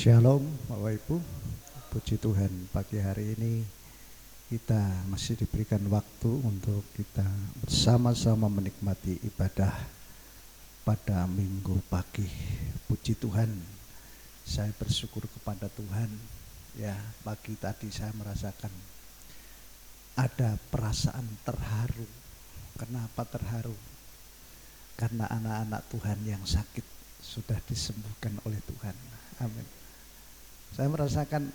Shalom Bapak Ibu, puji Tuhan pagi hari ini kita masih diberikan waktu untuk kita bersama-sama menikmati ibadah pada minggu pagi. Puji Tuhan, saya bersyukur kepada Tuhan ya, pagi tadi saya merasakan ada perasaan terharu. Kenapa terharu? Karena anak-anak Tuhan yang sakit sudah disembuhkan oleh Tuhan. Amin. Saya merasakan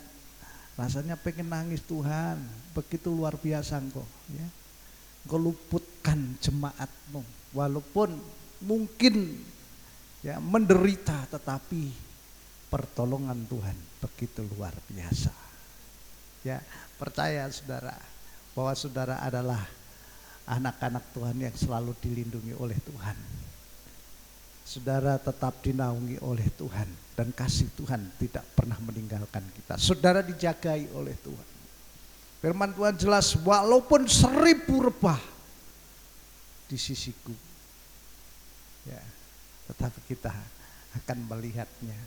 rasanya pengen nangis. Tuhan, begitu luar biasa Engkau ya. Engkau luputkan jemaatmu walaupun mungkin ya menderita, tetapi pertolongan Tuhan begitu luar biasa. Ya, percaya saudara bahwa saudara adalah anak-anak Tuhan yang selalu dilindungi oleh Tuhan. Saudara tetap dinaungi oleh Tuhan dan kasih Tuhan tidak pernah meninggalkan kita. Saudara dijagai oleh Tuhan. Firman Tuhan jelas, walaupun 1000 rebah di sisiku, ya, tetapi kita akan melihatnya.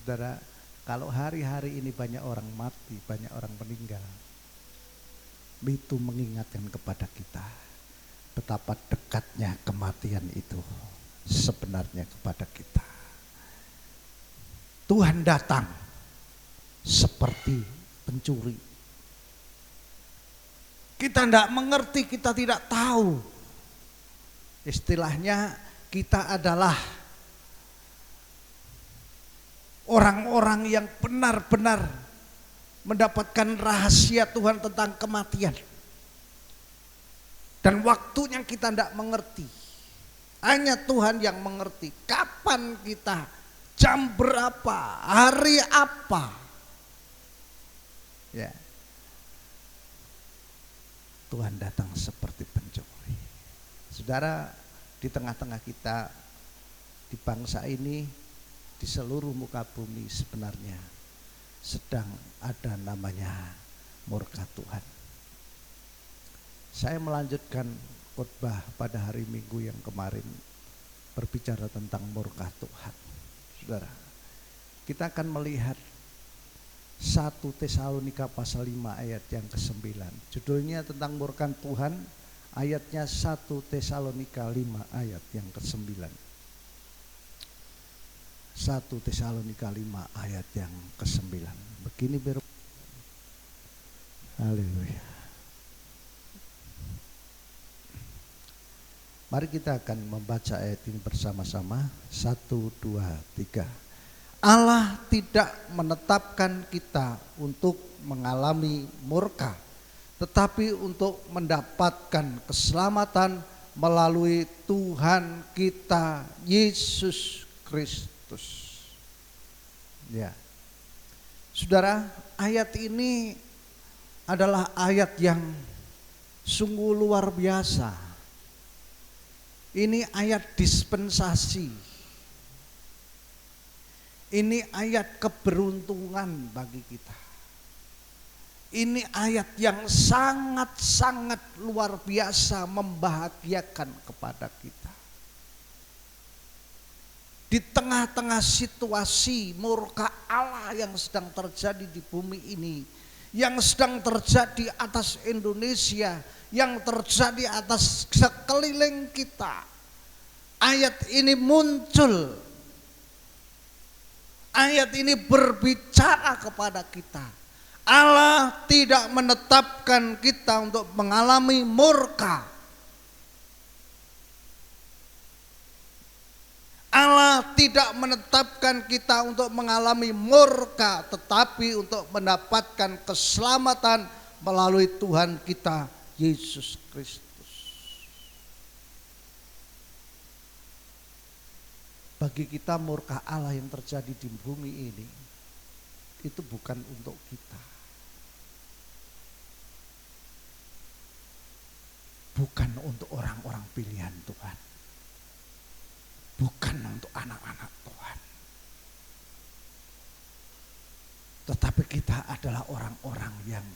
Saudara, kalau hari-hari ini banyak orang mati, banyak orang meninggal, itu mengingatkan kepada kita betapa dekatnya kematian itu sebenarnya kepada kita. Tuhan datang seperti pencuri. Kita tidak mengerti, kita tidak tahu. Istilahnya kita adalah orang-orang yang benar-benar mendapatkan rahasia Tuhan tentang kematian. Dan waktunya kita tidak mengerti. Hanya Tuhan yang mengerti kapan kita, jam berapa, hari apa. Ya. Tuhan datang seperti pencuri. Saudara, di tengah-tengah kita, di bangsa ini, di seluruh muka bumi sebenarnya sedang ada namanya murka Tuhan. Saya melanjutkan khotbah pada hari Minggu yang kemarin berbicara tentang murka Tuhan. Saudara, kita akan melihat 1 Tesalonika pasal 5 ayat yang ke-9. Judulnya tentang murka Tuhan, ayatnya 1 Tesalonika 5 ayat yang ke-9. 1 Tesalonika 5 ayat yang ke-9. Begini Haleluya. Mari kita akan membaca ayat ini bersama-sama. 1, 2, 3. Allah tidak menetapkan kita untuk mengalami murka, tetapi untuk mendapatkan keselamatan melalui Tuhan kita Yesus Kristus. Ya. Saudara, ayat ini adalah ayat yang sungguh luar biasa. Ini ayat dispensasi. Ini ayat keberuntungan bagi kita. Ini ayat yang sangat-sangat luar biasa membahagiakan kepada kita. Di tengah-tengah situasi murka Allah yang sedang terjadi di bumi ini, yang sedang terjadi atas Indonesia, yang terjadi atas sekeliling kita, ayat ini muncul. Ayat ini berbicara kepada kita. Allah tidak menetapkan kita untuk mengalami murka. Allah tidak menetapkan kita untuk mengalami murka, tetapi untuk mendapatkan keselamatan melalui Tuhan kita Yesus Kristus. Bagi kita murka Allah yang terjadi di bumi ini itu bukan untuk kita. Bukan untuk orang-orang pilihan Tuhan. Bukan untuk anak-anak Tuhan. Tetapi kita adalah orang-orang yang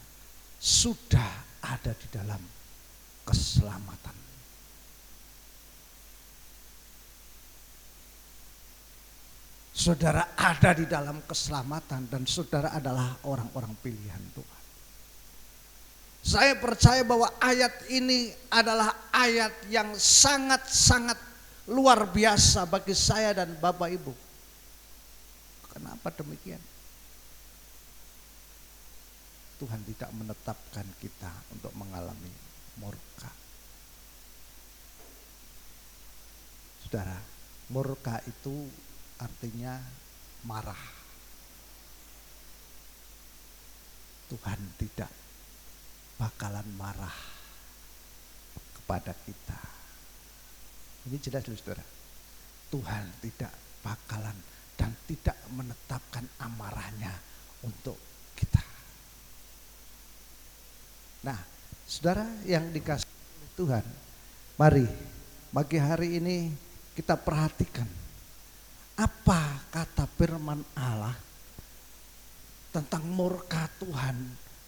sudah ada di dalam keselamatan. saudara ada di dalam keselamatan dan saudara adalah orang-orang pilihan Tuhan. Saya percaya bahwa ayat ini adalah ayat yang sangat-sangat luar biasa bagi saya dan Bapak Ibu. Kenapa demikian? Tuhan tidak menetapkan kita untuk mengalami murka. Saudara, murka itu artinya marah. Tuhan tidak bakalan marah kepada kita. Ini jelas loh saudara. Tuhan tidak bakalan dan tidak menetapkan amarahnya untuk kita. Nah, saudara yang dikasihi Tuhan, mari pagi hari ini kita perhatikan apa kata firman Allah tentang murka Tuhan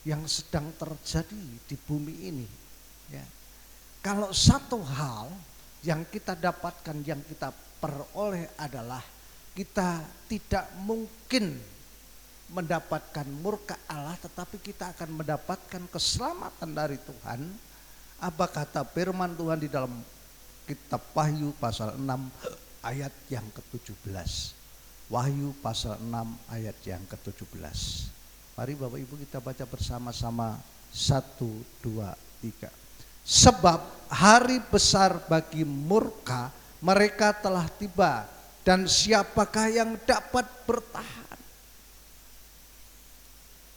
yang sedang terjadi di bumi ini. Ya. Kalau satu hal yang kita dapatkan, yang kita peroleh adalah kita tidak mungkin mendapatkan murka Allah, tetapi kita akan mendapatkan keselamatan dari Tuhan. Apa kata firman Tuhan di dalam kitab Wahyu pasal 6 ayat yang ke-17. Wahyu pasal 6 ayat yang ke-17. Mari Bapak Ibu kita baca bersama-sama. 1, 2, 3. Sebab hari besar bagi murka mereka telah tiba, dan siapakah yang dapat bertahan?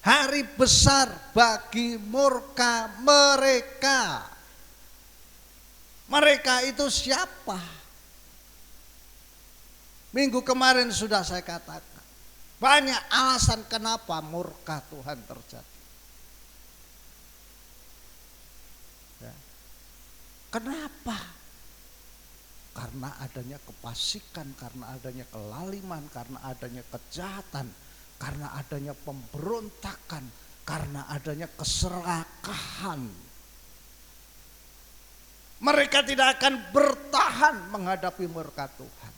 Hari besar bagi murka mereka. Mereka itu siapa? Minggu kemarin sudah saya katakan, banyak alasan kenapa murka Tuhan terjadi. Ya. Kenapa? Karena adanya kefasikan, karena adanya kelaliman, karena adanya kejahatan, karena adanya pemberontakan, karena adanya keserakahan. Mereka tidak akan bertahan menghadapi murka Tuhan.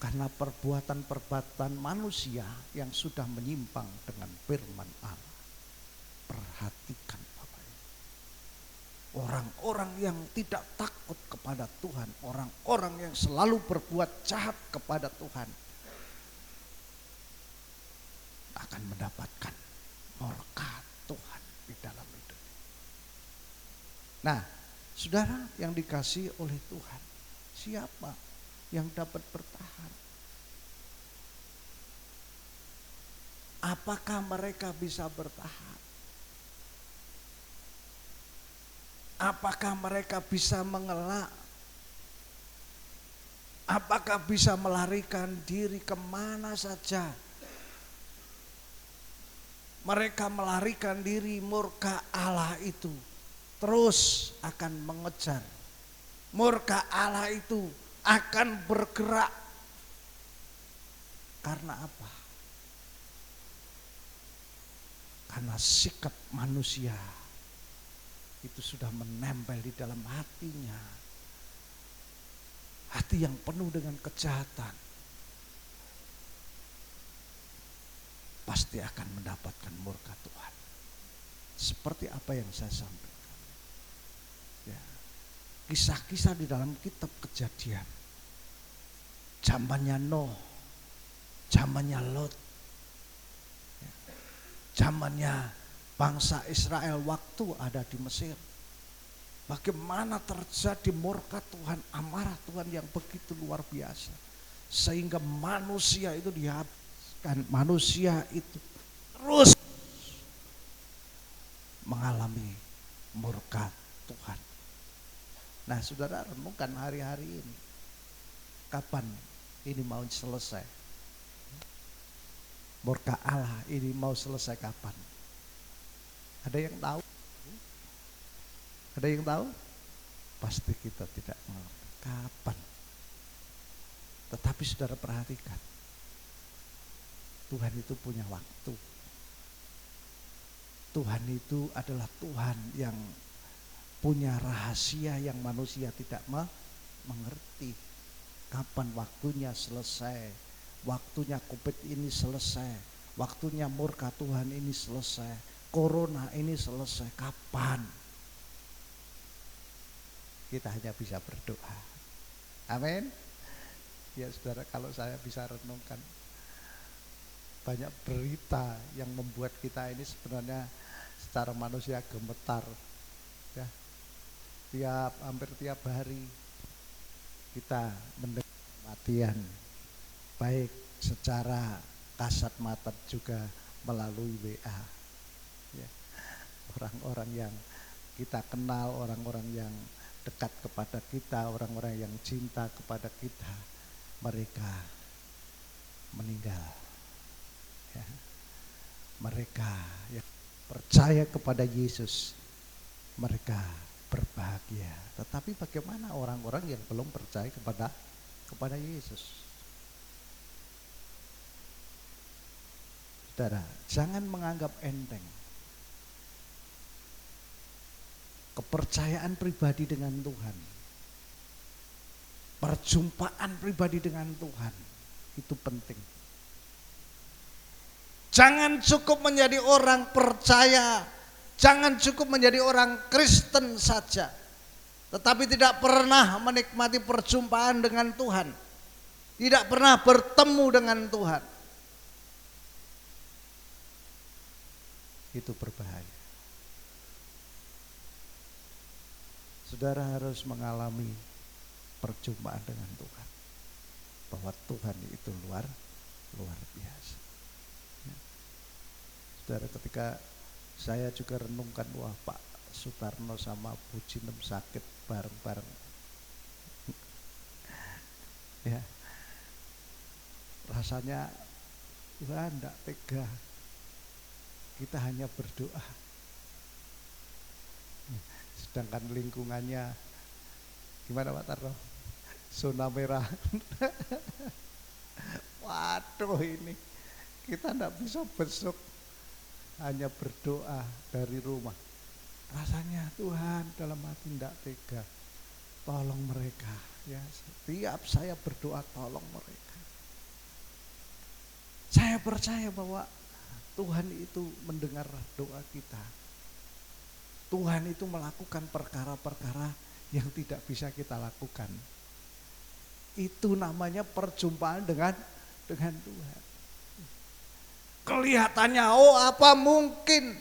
Karena perbuatan-perbuatan manusia yang sudah menyimpang dengan firman Allah. Perhatikan Bapak Ibu. Orang-orang yang tidak takut kepada Tuhan, orang-orang yang selalu berbuat jahat kepada Tuhan, akan mendapatkan murka Tuhan di dalam hidup. Nah, saudara yang dikasihi oleh Tuhan, siapa yang dapat bertahan? Apakah mereka bisa bertahan? Apakah mereka bisa mengelak? Apakah bisa melarikan diri kemana saja? Mereka melarikan diri murka Allah itu terus akan mengejar. Murka Allah itu akan bergerak. Karena apa? Karena sikap manusia itu sudah menempel di dalam hatinya. Hati yang penuh dengan kejahatan pasti akan mendapatkan murka Tuhan. Seperti apa yang saya sampaikan. Ya. Kisah-kisah di dalam kitab Kejadian. Zamannya Nuh, zamannya Lot, ya. Zamannya bangsa Israel waktu ada di Mesir. Bagaimana terjadi murka Tuhan, amarah Tuhan yang begitu luar biasa. Sehingga manusia itu dihabiskan, manusia itu terus mengalami murka Tuhan. Nah saudara renungkan hari-hari ini. Kapan ini mau selesai? Murka Allah ini mau selesai kapan? Ada yang tahu? Ada yang tahu? Pasti kita tidak mengerti kapan. Tetapi saudara perhatikan, Tuhan itu punya waktu. Tuhan itu adalah Tuhan yang punya rahasia yang manusia tidak mengerti. Kapan waktunya selesai, waktunya COVID ini selesai, waktunya murka Tuhan ini selesai, corona ini selesai, kapan? Kita hanya bisa berdoa. Amin. Ya saudara, kalau saya bisa renungkan, banyak berita yang membuat kita ini sebenarnya secara manusia gemetar. Ya, hampir tiap hari kita mendengar kematian, baik secara kasat mata juga melalui WA. Ya, orang-orang yang kita kenal, orang-orang yang dekat kepada kita, orang-orang yang cinta kepada kita, mereka meninggal. Ya. Mereka yang percaya kepada Yesus, mereka berbahagia. Tetapi bagaimana orang-orang yang belum percaya kepada Yesus? Saudara, jangan menganggap enteng kepercayaan pribadi dengan Tuhan. Perjumpaan pribadi dengan Tuhan itu penting. Jangan cukup menjadi orang percaya, jangan cukup menjadi orang Kristen saja, tetapi tidak pernah menikmati perjumpaan dengan Tuhan, tidak pernah bertemu dengan Tuhan. Itu berbahaya. Saudara harus mengalami perjumpaan dengan Tuhan, bahwa Tuhan itu luar biasa. Saudara, ketika saya juga renungkan, wah Pak Sutarno sama Bu Jinem sakit bareng-bareng. Ya, rasanya wah enggak tega. Kita hanya berdoa. Sedangkan lingkungannya gimana Pak Tarno? Zona merah. Waduh, ini kita enggak bisa besok, hanya berdoa dari rumah. Rasanya Tuhan dalam hati tidak tega, tolong mereka. Ya, setiap saya berdoa tolong mereka. Saya percaya bahwa Tuhan itu mendengar doa kita. Tuhan itu melakukan perkara-perkara yang tidak bisa kita lakukan. Itu namanya perjumpaan dengan Tuhan. Kelihatannya apa mungkin?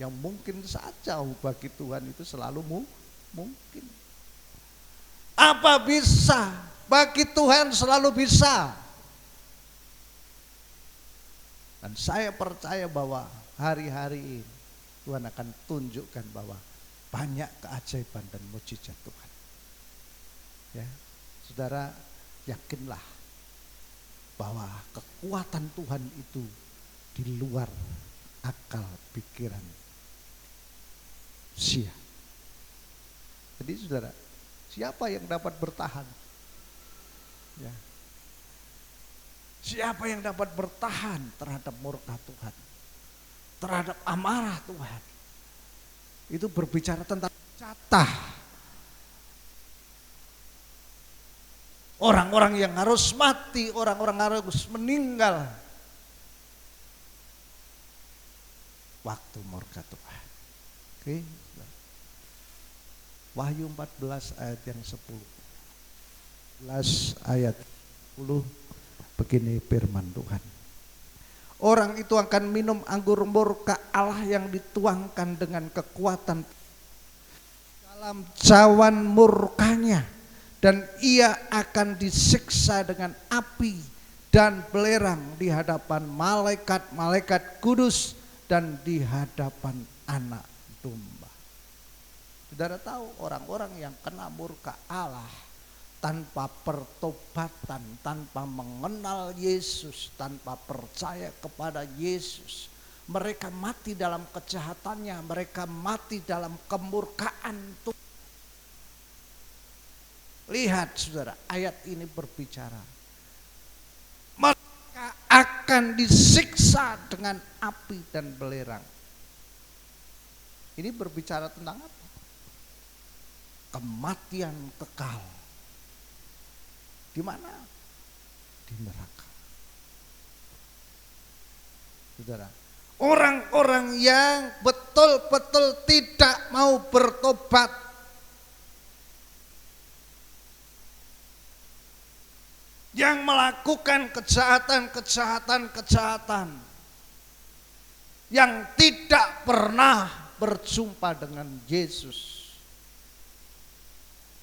Yang mungkin saja bagi Tuhan itu selalu mungkin. Apa bisa? Bagi Tuhan selalu bisa. Dan saya percaya bahwa hari-hari ini Tuhan akan tunjukkan bahwa banyak keajaiban dan mukjizat Tuhan. Ya, saudara, yakinlah bahwa kekuatan Tuhan itu di luar akal pikiran manusia. Jadi saudara, siapa yang dapat bertahan? Ya. Siapa yang dapat bertahan terhadap murka Tuhan, terhadap amarah Tuhan? Itu berbicara tentang jatah. Orang-orang yang harus mati, orang-orang harus meninggal waktu murka Tuhan. Oke. Wahyu 14 ayat yang 10. 11 ayat 10, begini firman Tuhan. Orang itu akan minum anggur murka Allah yang dituangkan dengan kekuatan dalam cawan murkanya, dan ia akan disiksa dengan api dan belerang di hadapan malaikat-malaikat kudus dan di hadapan anak domba. Saudara tahu, orang-orang yang kena murka Allah tanpa pertobatan, tanpa mengenal Yesus, tanpa percaya kepada Yesus, mereka mati dalam kejahatannya, mereka mati dalam kemurkaan Tuhan. Lihat saudara, ayat ini berbicara mereka akan disiksa dengan api dan belerang. Ini berbicara tentang apa? kematian kekal. Di mana? Di neraka. Saudara, orang-orang yang betul-betul tidak mau bertobat, yang melakukan kejahatan, yang tidak pernah berjumpa dengan Yesus,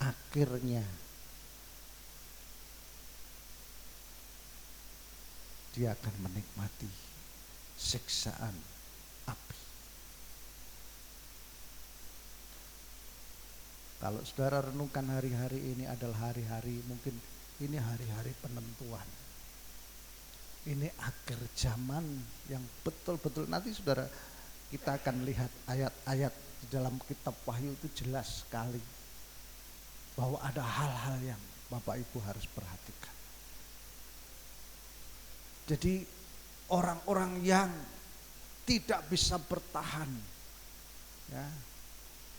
akhirnya dia akan menikmati siksaan api. Kalau saudara renungkan hari-hari ini adalah hari-hari, mungkin ini hari-hari penentuan. Ini akhir zaman yang betul-betul, nanti saudara kita akan lihat ayat-ayat di dalam kitab Wahyu itu jelas sekali bahwa ada hal-hal yang Bapak Ibu harus perhatikan. Jadi orang-orang yang tidak bisa bertahan, ya,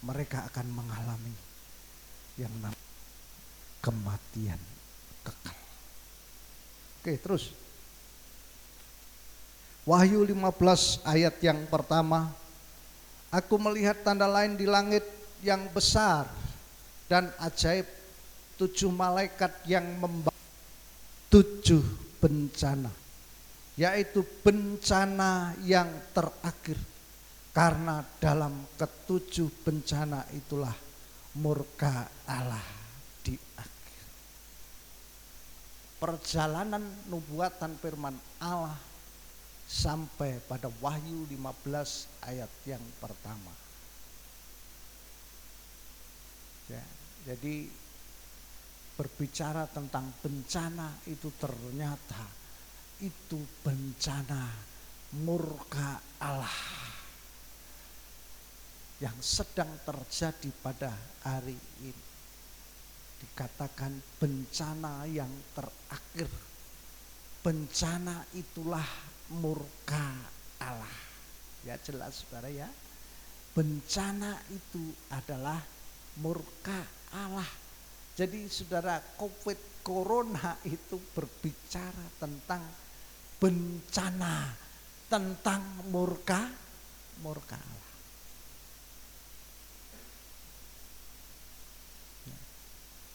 mereka akan mengalami yang namanya kematian kekal. Oke, terus Wahyu 15 ayat yang pertama, aku melihat tanda lain di langit yang besar dan ajaib, 7 malaikat yang membawa 7 bencana, yaitu bencana yang terakhir, karena dalam ke-7 bencana itulah murka Allah di akhir. Perjalanan nubuatan firman Allah sampai pada Wahyu 15 ayat yang pertama. Ya, jadi berbicara tentang bencana itu ternyata itu bencana murka Allah yang sedang terjadi pada hari ini. Dikatakan bencana yang terakhir. Bencana itulah murka Allah. Ya jelas saudara ya. Bencana itu adalah murka Allah. Jadi saudara, COVID Corona itu berbicara tentang bencana, tentang murka Allah.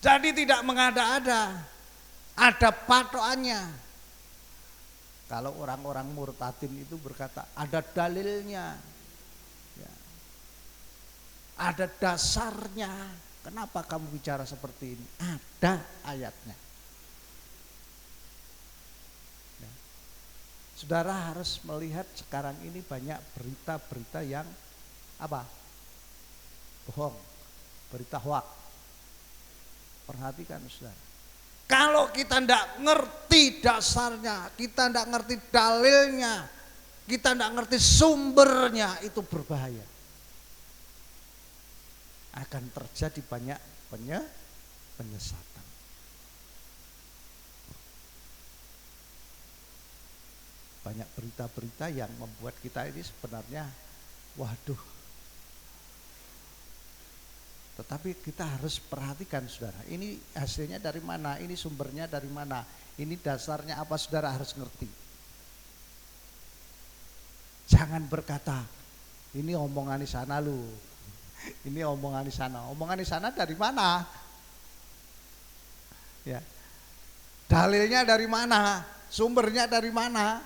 Jadi tidak mengada-ada, ada patokannya. Kalau orang-orang murtadin itu berkata ada dalilnya, ya, ada dasarnya. Kenapa kamu bicara seperti ini? Ada ayatnya. Ya. Saudara harus melihat sekarang ini banyak berita-berita yang apa? Bohong, berita hoak. Perhatikan saudara. Kalau kita tidak ngerti dasarnya, kita tidak ngerti dalilnya, kita tidak ngerti sumbernya, itu berbahaya. Akan terjadi banyak penyesatan. Banyak berita-berita yang membuat kita ini sebenarnya waduh. Tetapi kita harus perhatikan saudara, ini hasilnya dari mana, ini sumbernya dari mana, ini dasarnya apa, saudara harus ngerti. Jangan berkata, ini omongan di sana lu, ini omongan di sana dari mana? Ya, dalilnya dari mana, sumbernya dari mana,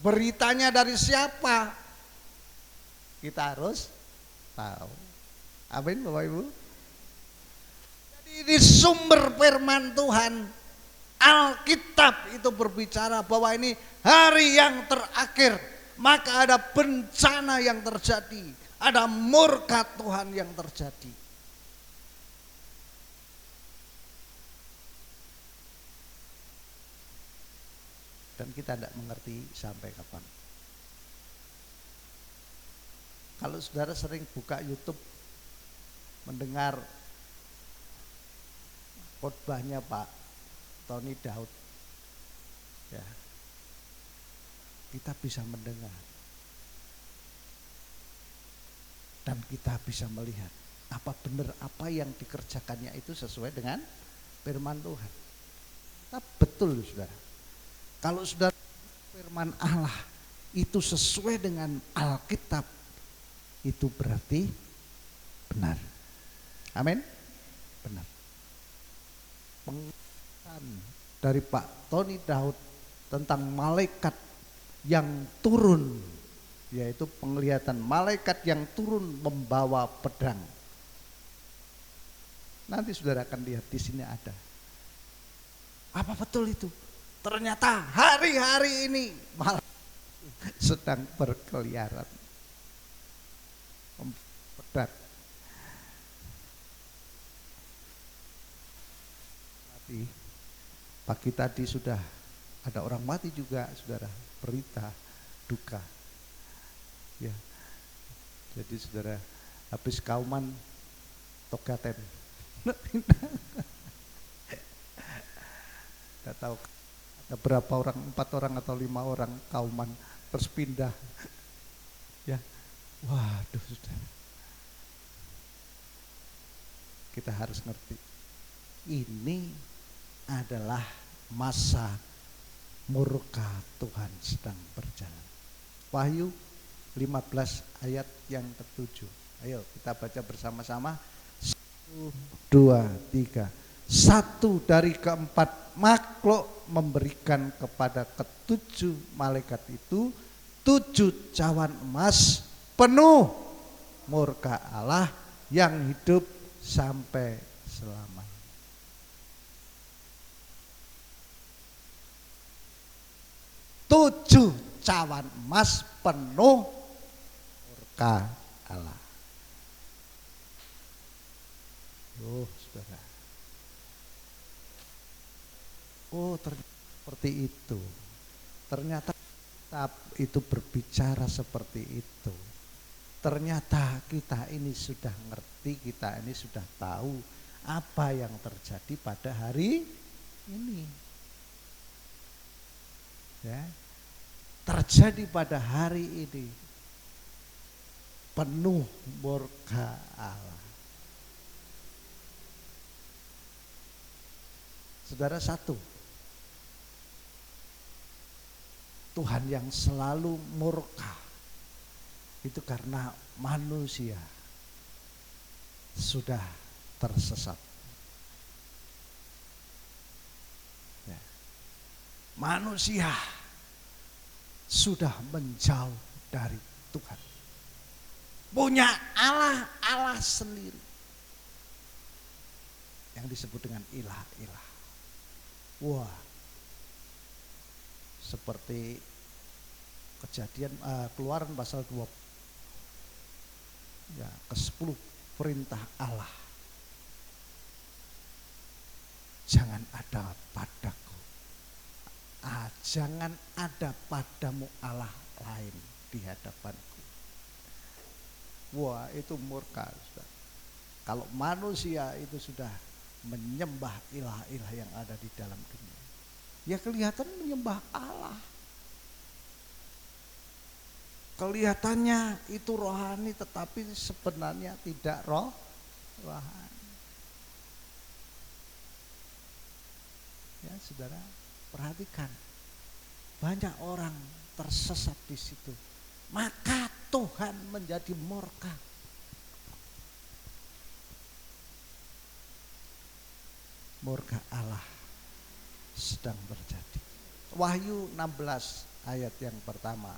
beritanya dari siapa, kita harus tahu. Amin Bapak Ibu. Jadi ini sumber firman Tuhan. Alkitab itu berbicara bahwa ini hari yang terakhir, maka ada bencana yang terjadi, ada murka Tuhan yang terjadi. Dan kita tidak mengerti sampai kapan. Kalau saudara sering buka YouTube, mendengar khotbahnya Pak Tony Daud, ya, kita bisa mendengar dan kita bisa melihat Apa benar apa yang dikerjakannya itu sesuai dengan firman Tuhan? Betul saudara. Kalau saudara firman Allah itu sesuai dengan Alkitab, itu berarti benar. Amin. Benar. Pengertian dari Pak Tony Daud tentang malaikat yang turun, yaitu penglihatan malaikat yang turun membawa pedang. Nanti saudara akan lihat di sini ada. Apa betul itu? Ternyata hari-hari ini malah sedang berkeliaran. Pedang. Pagi tadi sudah ada orang mati juga, saudara. Berita duka. Ya. Jadi saudara, habis kauman togaten. Tidak tahu ada berapa orang, 4 orang atau 5 orang kauman terus pindah. Ya, waduh saudara. Kita harus ngerti, ini adalah masa murka Tuhan sedang berjalan. Wahyu 15 ayat yang ke-7. Ayo kita baca bersama-sama. 1, 2, 3. 1 dari keempat makhluk memberikan kepada ke-7 malaikat itu 7 cawan emas penuh murka Allah yang hidup sampai selamanya. 7 cawan emas penuh murka Allah. Oh saudara. Oh ternyata seperti itu. Ternyata kitab itu berbicara seperti itu. Ternyata kita ini sudah ngerti, kita ini sudah tahu apa yang terjadi pada hari ini. Ya. Terjadi pada hari ini penuh murka Allah. Saudara, satu, Tuhan yang selalu murka itu karena manusia sudah tersesat. Ya. Manusia sudah menjauh dari Tuhan. Punya Allah sendiri yang disebut dengan ilah-ilah. Wah, seperti Kejadian Keluaran pasal 20 ya, ke-10 perintah Allah. Jangan ada padaku, jangan ada padamu Allah lain di hadapanku. Wah, itu murka, saudara. Kalau manusia itu sudah menyembah ilah-ilah yang ada di dalam dunia, ya kelihatan menyembah Allah. Kelihatannya itu rohani, tetapi sebenarnya tidak rohani. Ya saudara, perhatikan, banyak orang tersesat di situ. Maka Tuhan menjadi murka. Murka Allah sedang terjadi. Wahyu 16 ayat yang pertama.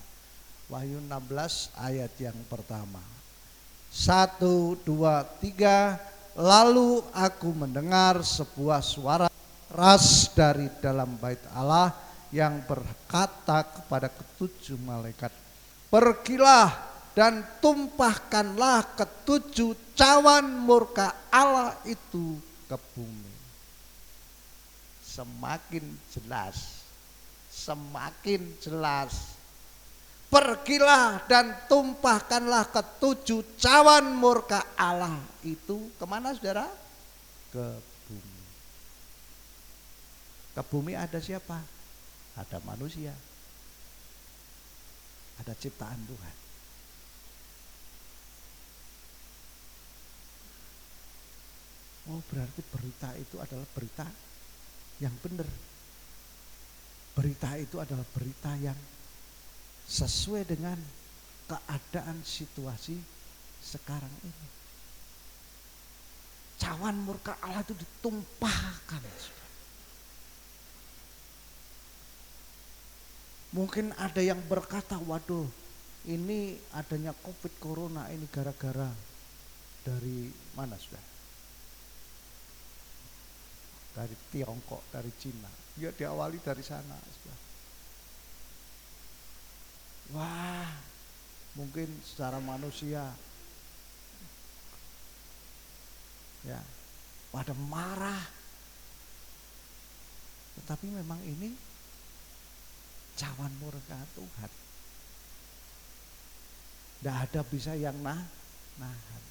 Wahyu 16 ayat yang pertama. 1, 2, 3. Lalu aku mendengar sebuah suara keras dari dalam bait Allah yang berkata kepada ke-7 malaikat, pergilah dan tumpahkanlah ke-7 cawan murka Allah itu ke bumi. Semakin jelas. Pergilah dan tumpahkanlah ke-7 cawan murka Allah itu kemana saudara? Ke bumi. Ke bumi ada siapa? Ada manusia. Ada ciptaan Tuhan. Oh, berarti berita itu adalah berita yang benar. Berita itu adalah berita yang sesuai dengan keadaan situasi sekarang ini. Cawan murka Allah itu ditumpahkan. Mungkin ada yang berkata, waduh, ini adanya COVID corona ini gara-gara dari mana sudah? Dari Tiongkok, dari Cina. Ya diawali dari sana sudah. Wah, mungkin secara manusia ya pada marah. Tetapi memang ini cawan murka Tuhan. Tidak ada bisa yang nahan.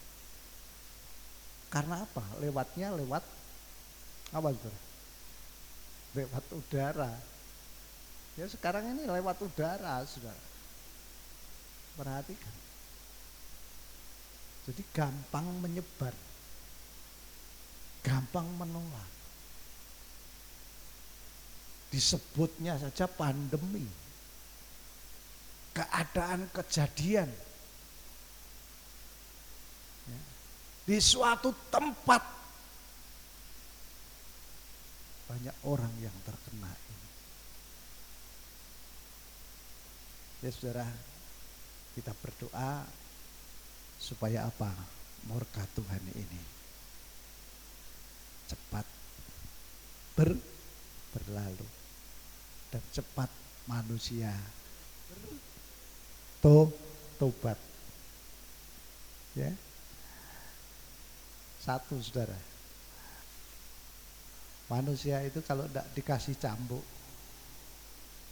Karena apa? Lewatnya lewat apa itu? Lewat udara. Ya sekarang ini lewat udara, saudara. Perhatikan. Jadi gampang menyebar. Gampang menular. Disebutnya saja pandemi. Keadaan kejadian. Ya. Di suatu tempat banyak orang yang terkena ini. Ya saudara, kita berdoa supaya apa? Murka Tuhan ini cepat berlalu dan cepat manusia tobat. Ya. Satu saudara, manusia itu kalau tidak dikasih cambuk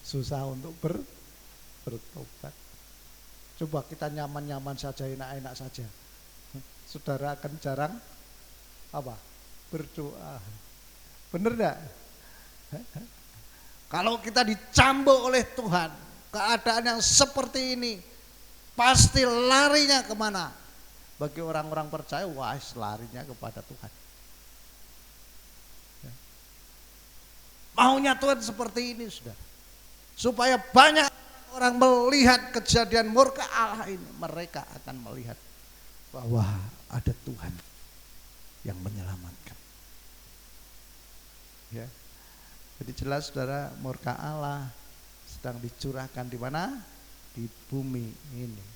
susah untuk bertobat. Coba kita nyaman-nyaman saja, enak-enak saja, saudara akan jarang apa? Berdoa. Bener enggak? Kalau kita dicambuk oleh Tuhan, keadaan yang seperti ini pasti larinya kemana? Bagi orang-orang percaya, wah larinya kepada Tuhan. Ya. Maunya Tuhan seperti ini sudah, supaya banyak orang melihat kejadian murka Allah ini, mereka akan melihat bahwa ada Tuhan yang menyelamatkan. Ya. Jadi jelas saudara, murka Allah sedang dicurahkan di mana? Di bumi ini.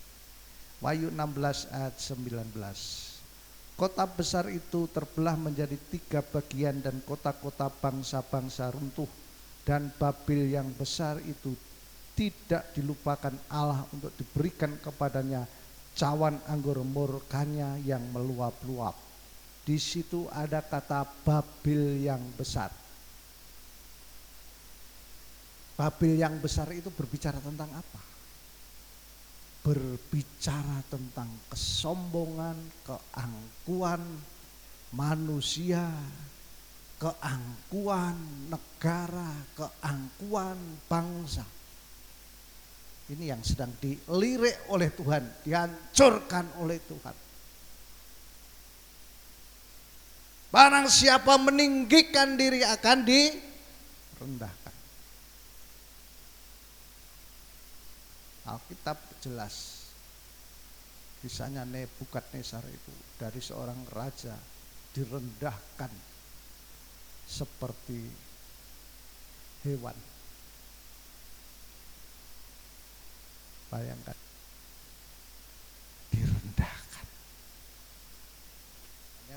Wahyu 16 ayat 19. Kota besar itu terbelah menjadi 3 bagian dan kota-kota bangsa-bangsa runtuh, dan Babil yang besar itu tidak dilupakan Allah untuk diberikan kepadanya cawan anggur murkanya yang meluap-luap. Di situ ada kata Babil yang besar. Babil yang besar itu berbicara tentang apa? Berbicara tentang kesombongan, keangkuhan manusia, keangkuhan negara, keangkuhan bangsa. Ini yang sedang dilirik oleh Tuhan, dihancurkan oleh Tuhan. Barang siapa meninggikan diri akan direndahkan. Alkitab jelas, kisahnya Nebukadnezar itu dari seorang raja direndahkan seperti hewan. Bayangkan, direndahkan.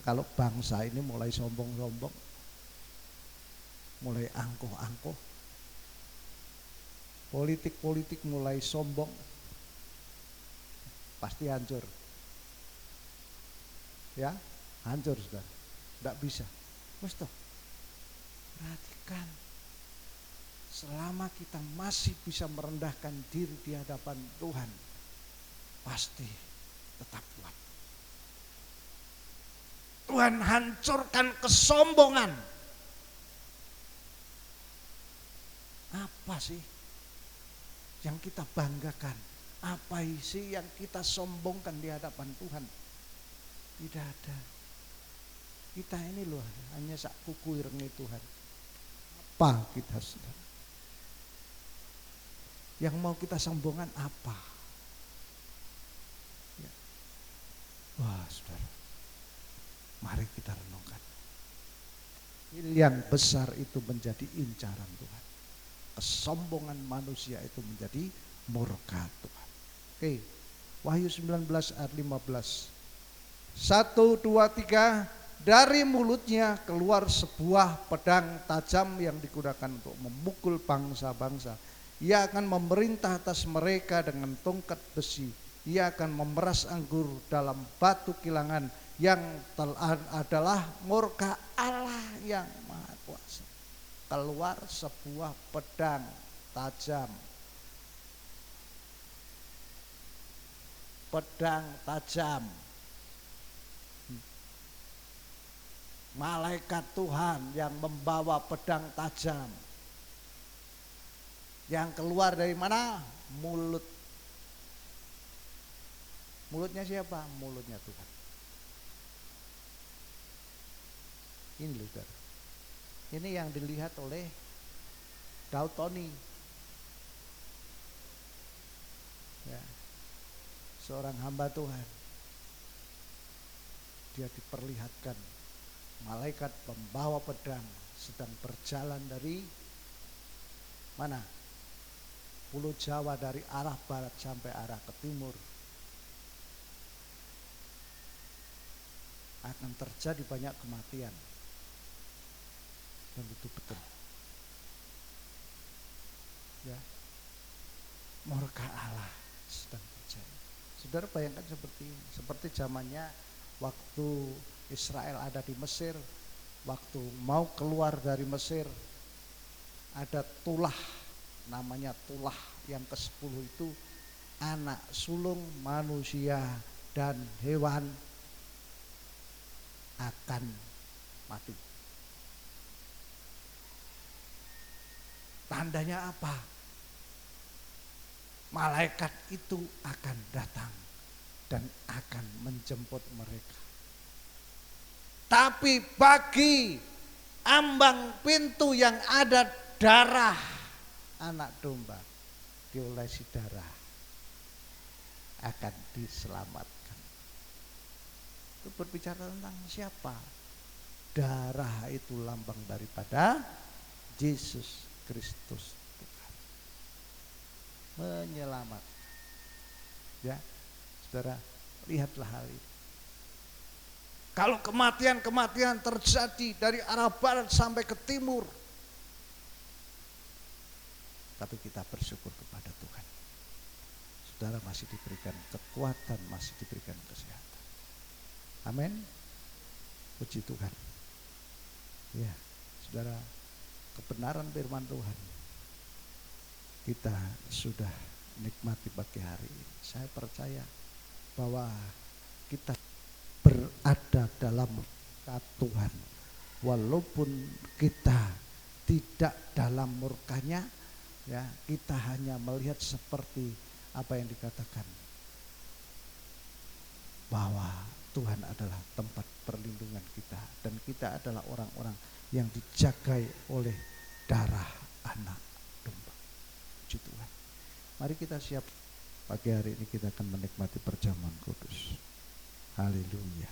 Kalau bangsa ini mulai sombong-sombong, mulai angkuh-angkuh, politik-politik mulai sombong, pasti hancur. Ya, hancur sudah. Tidak bisa. Mesti perhatikan, selama kita masih bisa merendahkan diri di hadapan Tuhan, pasti tetap kuat. Tuhan hancurkan kesombongan. Apa sih yang kita banggakan? Apa sih yang kita sombongkan di hadapan Tuhan? Tidak ada. Kita ini loh hanya sak kuku irenge Tuhan. Apa kita saudara? Yang mau kita sombongan apa? Ya. Wah saudara, mari kita renungkan. Yang besar itu menjadi incaran Tuhan. Kesombongan manusia itu menjadi murka Tuhan. Oke, Wahyu 19 ayat 15. 1, 2, 3. Dari mulutnya keluar sebuah pedang tajam yang digunakan untuk memukul bangsa-bangsa. Ia akan memerintah atas mereka dengan tongkat besi. Ia akan memeras anggur dalam batu kilangan yang adalah murka Allah yang Maha Kuasa. Keluar sebuah pedang tajam. Pedang tajam. Malaikat Tuhan yang membawa pedang tajam. Yang keluar dari mana? Mulut. Mulutnya siapa? Mulutnya Tuhan. Ini loh saudara. Ini yang dilihat oleh Daud Tony. Ya. Seorang hamba Tuhan. Dia diperlihatkan malaikat pembawa pedang sedang berjalan dari mana? Pulau Jawa dari arah barat sampai arah ke timur. Akan terjadi banyak kematian. Dan itu betul. Ya. Murka Allah sedang terjadi. Saudara bayangkan seperti ini. Seperti zamannya waktu Israel ada di Mesir, waktu mau keluar dari Mesir, ada tulah, namanya tulah yang ke-10 itu anak sulung manusia dan hewan akan mati. Tandanya apa? Malaikat itu akan datang dan akan menjemput mereka. Tapi bagi ambang pintu yang ada darah anak domba, diolesi darah, akan diselamatkan. Itu berbicara tentang siapa? Darah itu lambang daripada Yesus Kristus Tuhan. Menyelamatkan. Ya, saudara, lihatlah hal ini. Kalau kematian-kematian terjadi dari arah barat sampai ke timur, tapi kita bersyukur kepada Tuhan. Saudara masih diberikan kekuatan, masih diberikan kesehatan. Amin. Puji Tuhan. Ya, saudara, kebenaran firman Tuhan kita sudah nikmati pagi hari ini. Saya percaya bahwa kita berada dalam murka Tuhan, walaupun kita tidak dalam murkanya, ya, kita hanya melihat seperti apa yang dikatakan bahwa Tuhan adalah tempat perlindungan kita dan kita adalah orang-orang yang dijagai oleh darah anak domba. Puji Tuhan. Mari kita siap, pagi hari ini kita akan menikmati perjamuan kudus. Haleluya.